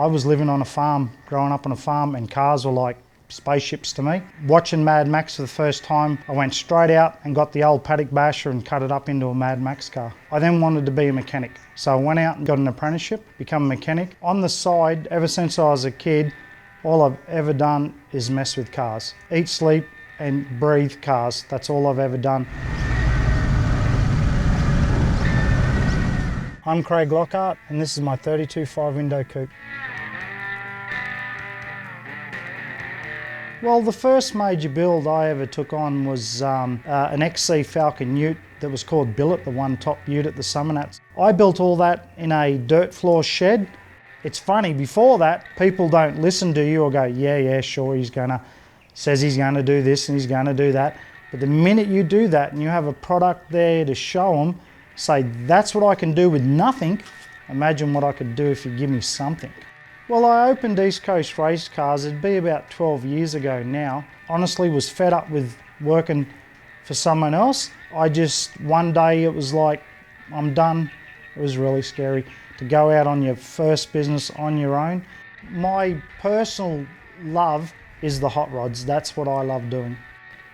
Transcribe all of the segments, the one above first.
I was living on a farm, growing up on a farm, and cars were like spaceships to me. Watching Mad Max for the first time, I went straight out and got the old paddock basher and cut it up into a Mad Max car. I then wanted to be a mechanic, so I went out and got an apprenticeship, become a mechanic. On the side, ever since I was a kid, all I've ever done is mess with cars. Eat, sleep and breathe cars. That's all I've ever done. I'm Craig Lockhart, and this is my 32 5-window coupe. Well, the first major build I ever took on was an XC Falcon ute that was called Billet, the one top ute at the Summernats. I built all that in a dirt floor shed. It's funny, before that, people don't listen to you or go, yeah, sure, says he's gonna do this and he's gonna do that. But the minute you do that and you have a product there to show them, say, that's what I can do with nothing, imagine what I could do if you give me something. Well, I opened East Coast Race Cars, it'd be about 12 years ago now. Honestly, was fed up with working for someone else. One day it was like, I'm done. It was really scary to go out on your first business on your own. My personal love is the hot rods. That's what I love doing.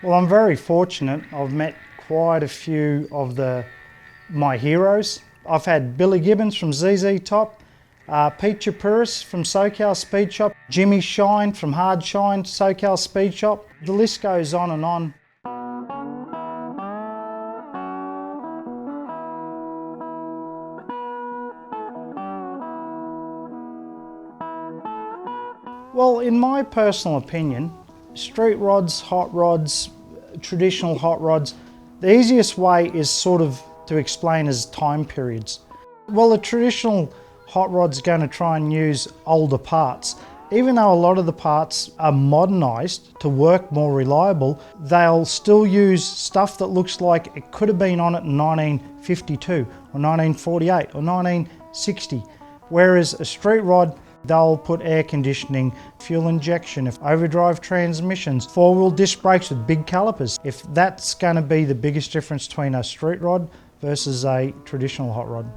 Well, I'm very fortunate. I've met quite a few of my heroes. I've had Billy Gibbons from ZZ Top, Pete Chapuris from SoCal Speed Shop, Jimmy Shine from Hard Shine, SoCal Speed Shop. The list goes on and on. Well, in my personal opinion, street rods, hot rods, traditional hot rods, the easiest way is sort of to explain as time periods. Well, a traditional hot rod's going to try and use older parts. Even though a lot of the parts are modernised to work more reliable, they'll still use stuff that looks like it could have been on it in 1952 or 1948 or 1960. Whereas a street rod, they'll put air conditioning, fuel injection, overdrive transmissions, four-wheel disc brakes with big calipers. If that's going to be the biggest difference between a street rod versus a traditional hot rod.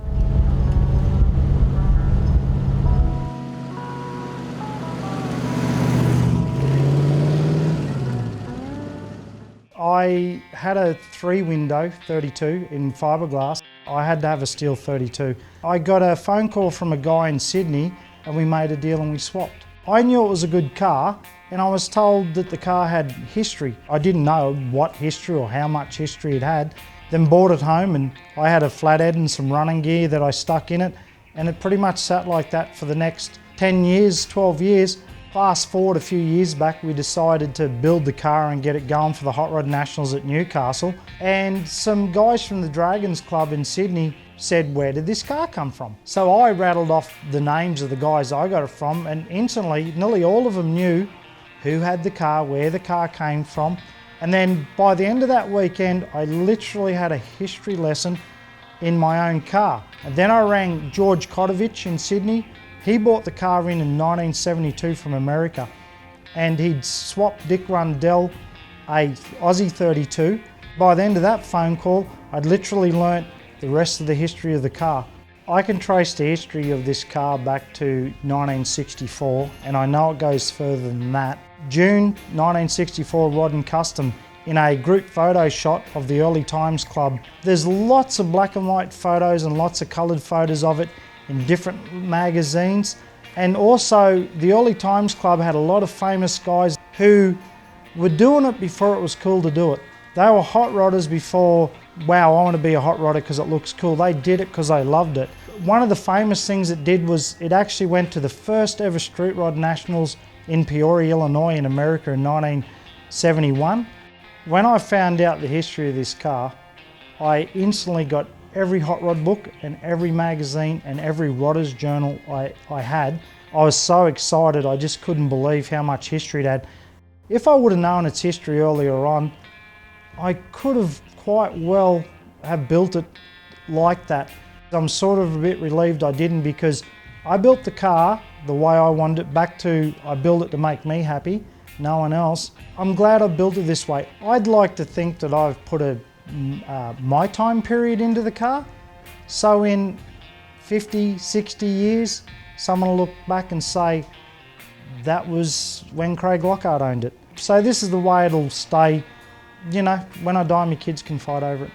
I had a 3-window 32 in fiberglass. I had to have a steel 32. I got a phone call from a guy in Sydney and we made a deal and we swapped. I knew it was a good car and I was told that the car had history. I didn't know what history or how much history it had. Then brought it home and I had a flathead and some running gear that I stuck in it, and it pretty much sat like that for the next 10 years, 12 years. Fast forward a few years back, we decided to build the car and get it going for the Hot Rod Nationals at Newcastle. And some guys from the Dragons Club in Sydney said, where did this car come from? So I rattled off the names of the guys I got it from, and instantly, nearly all of them knew who had the car, where the car came from. And then by the end of that weekend, I literally had a history lesson in my own car. And then I rang George Kotovich in Sydney. He bought the car in 1972 from America, and he'd swapped Dick Rundell a Aussie 32. By the end of that phone call, I'd literally learnt the rest of the history of the car. I can trace the history of this car back to 1964, and I know it goes further than that. June 1964 Rod and Custom in a group photo shot of the Early Times Club. There's lots of black and white photos and lots of coloured photos of it in different magazines. And also the Early Times Club had a lot of famous guys who were doing it before it was cool to do it. They were hot rodders before, wow, I want to be a hot rodder because it looks cool. They did it because they loved it. One of the famous things it did was it actually went to the first ever Street Rod Nationals in Peoria, Illinois in America in 1971. When I found out the history of this car, I instantly got every hot rod book and every magazine and every rodder's journal I had. I was so excited, I just couldn't believe how much history it had. If I would have known its history earlier on, I could have quite well have built it like that. I'm sort of a bit relieved I didn't, because I built the car the way I wanted it, back to I built it to make me happy, no one else. I'm glad I built it this way. I'd like to think that I've put my time period into the car. So in 50, 60 years, someone will look back and say, that was when Craig Lockhart owned it. So this is the way it'll stay. You know, when I die, my kids can fight over it.